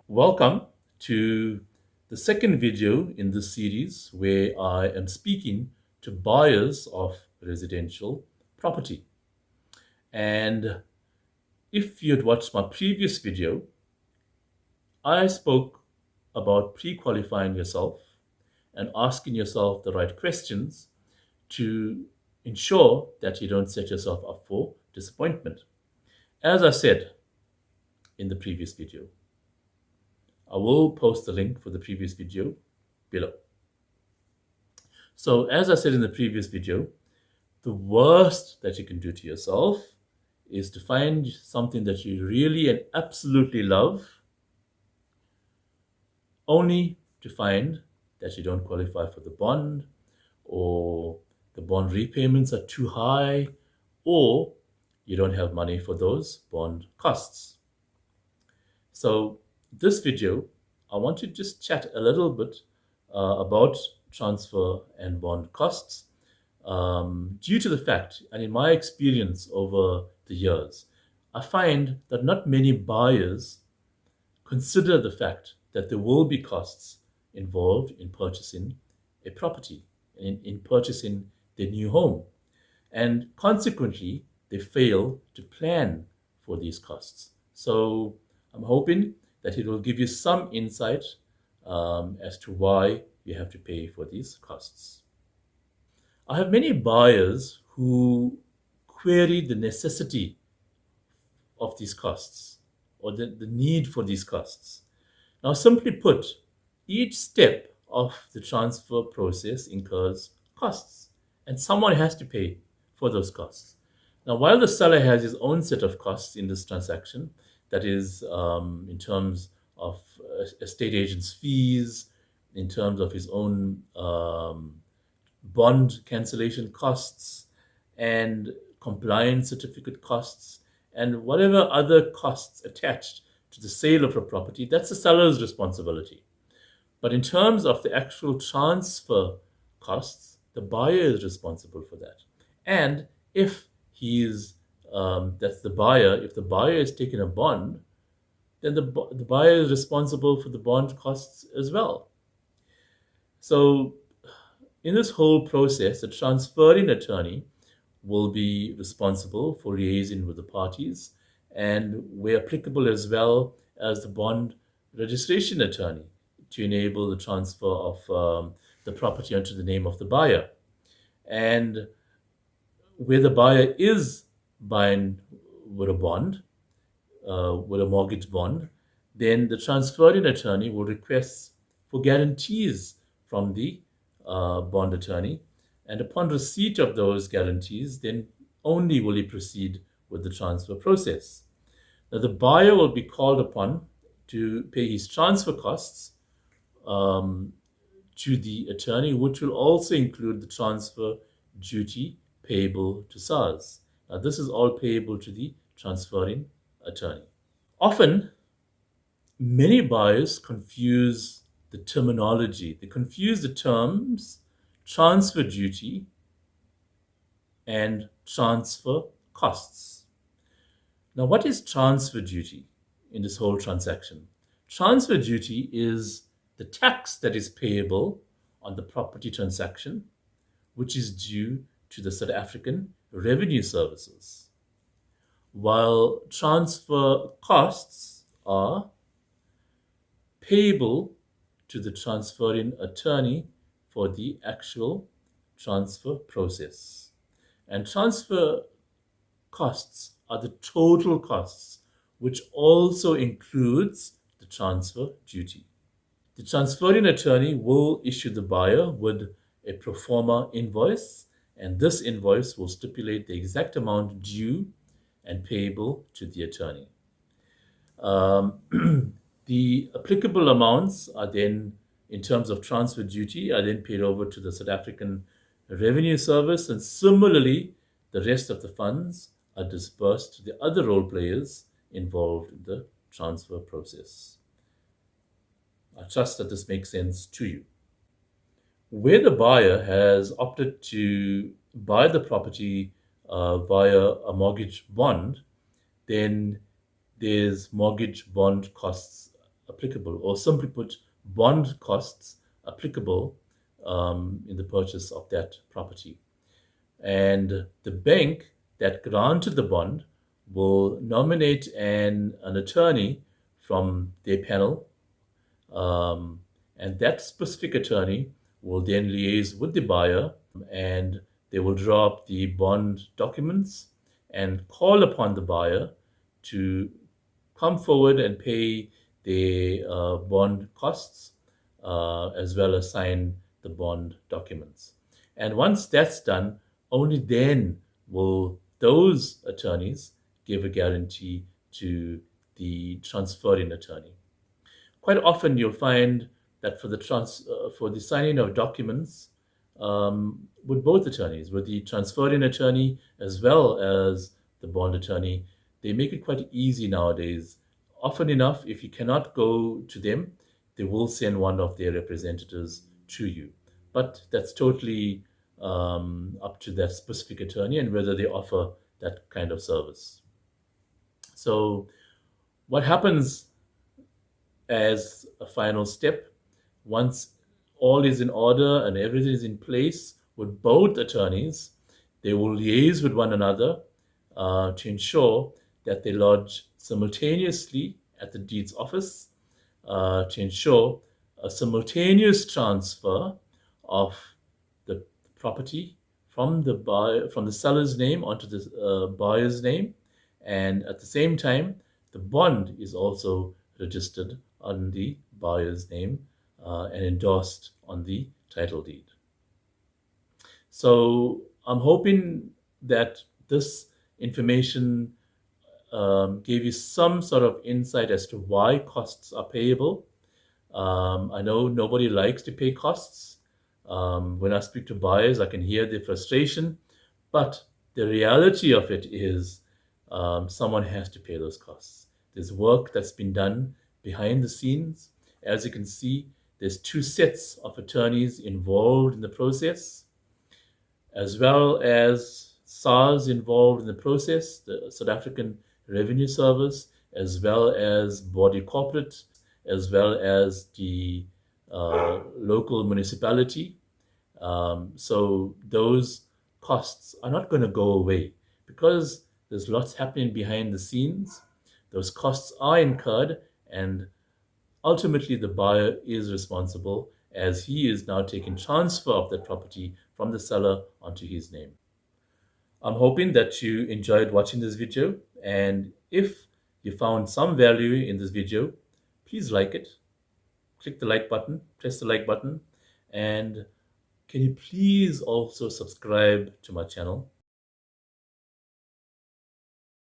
Welcome to the second video in this series where I am speaking to buyers of residential property. And if you had watched my previous video, I spoke about pre-qualifying yourself and asking yourself the right questions to ensure that you don't set yourself up for disappointment. As I said in the previous video, I will post the link for the previous video below. So as I said in the previous video, the worst that you can do to yourself is to find something that you really and absolutely love, only to find that you don't qualify for the bond, or the bond repayments are too high, or you don't have money for those bond costs. So this video, I want to just chat a little bit about transfer and bond costs, due to the fact, and in my experience over the years, I find that not many buyers consider the fact that there will be costs involved in purchasing a property, in purchasing their new home. And consequently, they fail to plan for these costs. So I'm hoping that it will give you some insight as to why you have to pay for these costs. I have many buyers who query the necessity of these costs, or the need for these costs. Now, simply put, each step of the transfer process incurs costs, and someone has to pay for those costs. Now, while the seller has his own set of costs in this transaction, that is, in terms of estate agent's fees, in terms of his own bond cancellation costs, and compliance certificate costs, and whatever other costs attached to the sale of a property, that's the seller's responsibility. But in terms of the actual transfer costs, the buyer is responsible for that. And if that's the buyer, if the buyer is taking a bond, then the buyer is responsible for the bond costs as well. So in this whole process, the transferring attorney will be responsible for liaising with the parties, and where applicable as well as the bond registration attorney, to enable the transfer of the property onto the name of the buyer. And where the buyer is buying with a bond, with a mortgage bond, then the transferring attorney will request for guarantees from the bond attorney. And upon receipt of those guarantees, then only will he proceed with the transfer process. Now, the buyer will be called upon to pay his transfer costs to the attorney, which will also include the transfer duty payable to SARS. Now, this is all payable to the transferring attorney. Often, many buyers confuse the terminology. They confuse the terms transfer duty and transfer costs. Now, what is transfer duty in this whole transaction? Transfer duty is the tax that is payable on the property transaction, which is due to the South African Revenue Services, while transfer costs are payable to the transferring attorney for the actual transfer process. And transfer costs are the total costs, which also includes the transfer duty. The transferring attorney will issue the buyer with a pro forma invoice, and this invoice will stipulate the exact amount due and payable to the attorney. The applicable amounts are then, in terms of transfer duty, are then paid over to the South African Revenue Service, and similarly, the rest of the funds are disbursed to the other role players involved in the transfer process. I trust that this makes sense to you. Where the buyer has opted to buy the property via a mortgage bond, then there's mortgage bond costs applicable, or simply put, bond costs applicable in the purchase of that property. And the bank that granted the bond will nominate an attorney from their panel, um, and that specific attorney will then liaise with the buyer, and they will draw up the bond documents and call upon the buyer to come forward and pay the bond costs, as well as sign the bond documents. And once that's done, only then will those attorneys give a guarantee to the transferring attorney. Quite often, you'll find that for the signing of documents, with both attorneys, with the transferring attorney as well as the bond attorney, they make it quite easy nowadays. Often enough, if you cannot go to them, they will send one of their representatives to you. But that's totally up to that specific attorney and whether they offer that kind of service. So, what happens as a final step, once all is in order and everything is in place with both attorneys, they will liaise with one another to ensure that they lodge simultaneously at the deeds office, to ensure a simultaneous transfer of the property from the seller's name onto the buyer's name, and at the same time, the bond is also registered on the buyer's name and endorsed on the title deed. So I'm hoping that this information gave you some sort of insight as to why costs are payable. I know nobody likes to pay costs. When I speak to buyers, I can hear their frustration, but the reality of it is someone has to pay those costs. There's work that's been done behind the scenes. As you can see, there's two sets of attorneys involved in the process, as well as SARS involved in the process, the South African Revenue Service, as well as body corporate, as well as the local municipality. So those costs are not going to go away because there's lots happening behind the scenes. Those costs are incurred, and ultimately the buyer is responsible as he is now taking transfer of that property from the seller onto his name. I'm hoping that you enjoyed watching this video, and if you found some value in this video, please like it. Click the like button, press the like button, and can you please also subscribe to my channel?